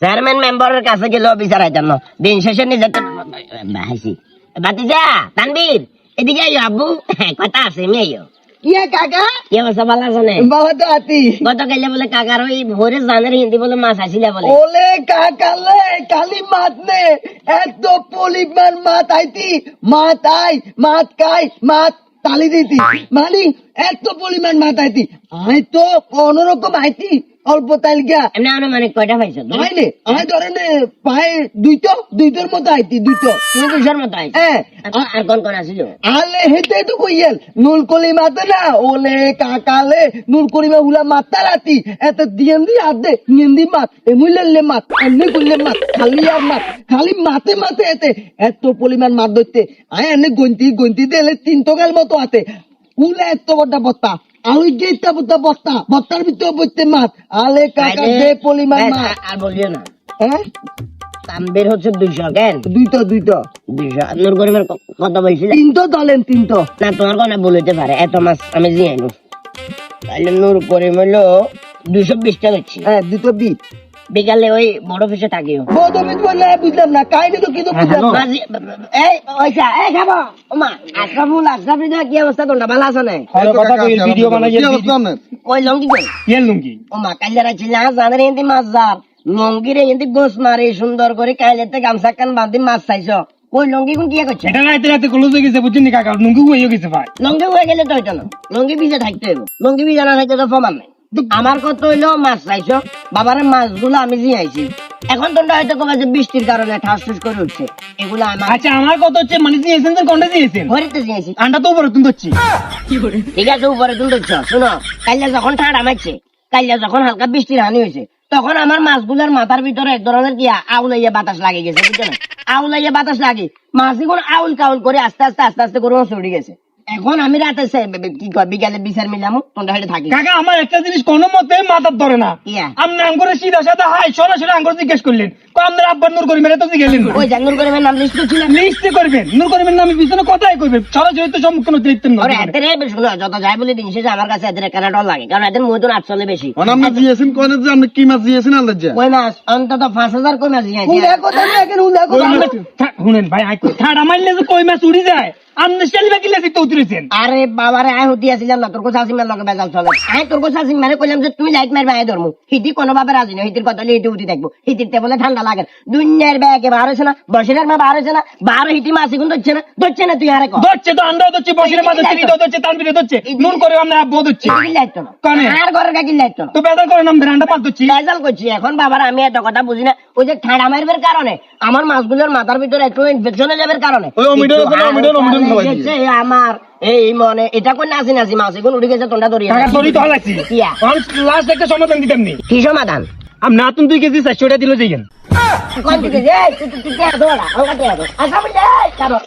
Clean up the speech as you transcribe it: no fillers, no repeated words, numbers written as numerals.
Chairman মেম্বারের কাছে গেলেও বিচার আইতাম না, দিন শেষে নিজে হাসি। বাতিজা তানবীর এদিকে আইও, আব্বু কথা আছে, আমি আইও। কিয়া কাকা কি অবস্থা, ভালো আছে না? বাবা তো আতি গত কাইলে বলে কাকার ওই ভোরে জানের হিন্দি বলে মাছ আসিলা বলে। ওলে কাকালে কালি মাত নে এত পরিমাণ মাত আইতি মাত আই মাত কাই মাত তালি দিতি মানে এত পরিমাণ মাত আইতি আই তো অন্যরকম আইতি অল্প তাইল গিয়া এমনি আনুমানিক কয়টা পাইছো? আইনে আই ধরেন পায়ে দুইটোর মতো আইতি দুইটো। তুমি দুশোর মতো আইছো? হ্যাঁ আর কোন কোন আসিল? আলে হেতে তো কইয়েল নুলকলি মাতে না ওলে কাকালে নুলকলি হুলা মাত্তা রাতি এত দিয়েন্দি আদে নিয়েন্দি মাত এমুইলে মাত এমনি কইলে মাত খালি আর মাত খালি মাতে মাতে এত পরিমাণ মাত ধরতে আয় এনে গন্তি দিলে 3 গাল মতো আতে উলে এত বড় বত্তা আলু গেটা বত্তার ভিতরে বইতে মাত আলে কাকা যে পরিমাণ মাত আর বলিও না। হ্যাঁ তানবীর হচ্ছে 200, কেন দুইটো 200? নূর করিমের কত বলছিল? 3টো দলেন 3টো না তোমার কোনো বলতে পারে, এত মাছ আমি জিয়াইনি। তাহলে নূর করিম হইলো 220 টাকা দিচ্ছি। হ্যাঁ দুটো বিট বিকালে ওই বড় অফিসে থাকিও। বদমিত বললে বুঝলাম না কাহিনী তো কিছু বুঝলাম না এই ওইসা এই খাবো ওমা আশরাফুল কি অবস্থা? তোমরা ভালো আছো না? ভিডিও বানাই ওই লঙ্গি কই লুঙ্গি ওমা কাইলে রাখছি না জানার এন্দি মাছ যার লঙ্গি রে এন্দি গোস মারি সুন্দর করে কাইলেতে গামছা কান বাঁধি মাছ চাইছো। ওই লঙ্গি কোন কি করছে? এটা রাতে রাতে ক্লোজ হয়ে গেছে বুঝছেন কাকা, লুঙ্গি হয়ে গেছে ভাই। লঙ্গি হয়ে গেলে তো হইতো না, লঙ্গি ভিজে থাকতে হইব। লঙ্গি ভিজে না থাকতে তো প্রমাণ নেই। আমার কত হইলো মাছ চাইছো, বাবারে মাছগুলো আমি জিয়াইছি। এখন তোমরা হয়তো কবে যে বৃষ্টির কারণে ঠাস ঠুস করে উঠছে, এগুলো আমার আচ্ছা আমার কত হচ্ছে মানে দিয়েছেন তো কোনটা দিয়েছেন? ঘরেতে জিয়াইছি। আন্ডা তো উপরে তুমি ধরছি। ঠিক আছে উপরে তুমি দেখছো, শোনো কাইলে যখন ঠান্ডা মারছে, কাইলে যখন হালকা বৃষ্টির হানি হয়েছে, তখন আমার মাছগুলোর মাথার ভিতরে এক ধরনের কি আউলাইয়া বাতাস লাগে গেছে, বুঝছো না? আউলাইয়া বাতাস লাগে, মাছগুলো আউল কাউল করে আস্তে আস্তে করে চড়ে গেছে। এখন আমি রাতে কি কয় বিকালে বিচার মিলামু তোমরা হেঁটে থাকি। কাকা আমার একটা জিনিস কোনো মতে মাথার ধরে না। ইয়া আপনি আঙ্গুরে সিধা সাদা হাই সরাসরি আঙ্গুর জিজ্ঞেস করলেন, আপনার আব্বার নূর করিমের তো জিজ্ঞেলেন ওই জাঙ্গুর করে নাম লিস্ট করছিলাম। লিস্টে করবেন নূর করিমের নামে পিছনে কথাই করবেন, সরাসরি তো সম্মুখীন দেখতেন না। ওরে এদের শুনো যত যাই বলে দিন শেষে আমার কাছে এদের একটা ডর লাগে, কারণ এদের মতন 8 চলে বেশি। আপনি দিয়েছেন কয়না যে আপনি কি মাছ দিয়েছেন আল্লাহ যা কই মাছ অন্তত 5000 কই মাছ দিয়েছি। হুলা কথা না এখন হুলা কথা শুনেন ভাই ঠাড়া মারলে যে কই মাছ উড়ি যায়, আপনি সেলবা কিলে তো উতরেছেন। আরে বাবারে আয় হতি আসিলাম না, তোর কোথা আসিমের লগে বেজাল চলে। আয় তোর কোথা আসিম মানে কইলাম যে তুমি লাইট মারবে আয় ধর্ম হিতি কোনো ভাবে রাজি না, হিতির কথা হিটি উঠি দেখবো, হিতিরতে বলে ঠান্ডা লাগে। দুনিয়ার ব্যাগে বার হয়েছে না, বসিরের মা বার হয়েছে না, বার হিটি মাছ এখন ধরছে না তুই আরে কর ধরছে তো আন্ডাও ধরছে, বসিরে মাছ ধরছে, ইটাও ধরছে, তানবিরে ধরছে, নূর করে আমরা আব্বু ধরছে। কানে? আর ঘরের কাকি লাইট তো বেজাল করে নাম আন্ডা পাত ধরছি। বেজাল করছি এখন বাবার, আমি এত কথা বুঝি না। ওই যে ঠান্ডা মারবের কারণে আমার মাছগুলোর মাথার ভিতরে একটু ইনফেকশনে যাবার কারণে ওই অমিডন খাওয়াই দিয়ে। যে আমার এই মনে এটা কোন নাচি মাছ এখন উঠে গেছে তোমরা ধরিয়া কাকা ধরি তো হালাইছি। কিয়া? লাস্ট একটা সমাধান দিতাম নি। কি সমাধান? আপনি আতুন 2 কেজি 400 টাকা দিলে যাইয়েন। কোন দিকে যে তুই দৌড়া ওটা আচ্ছা বলে এই কারো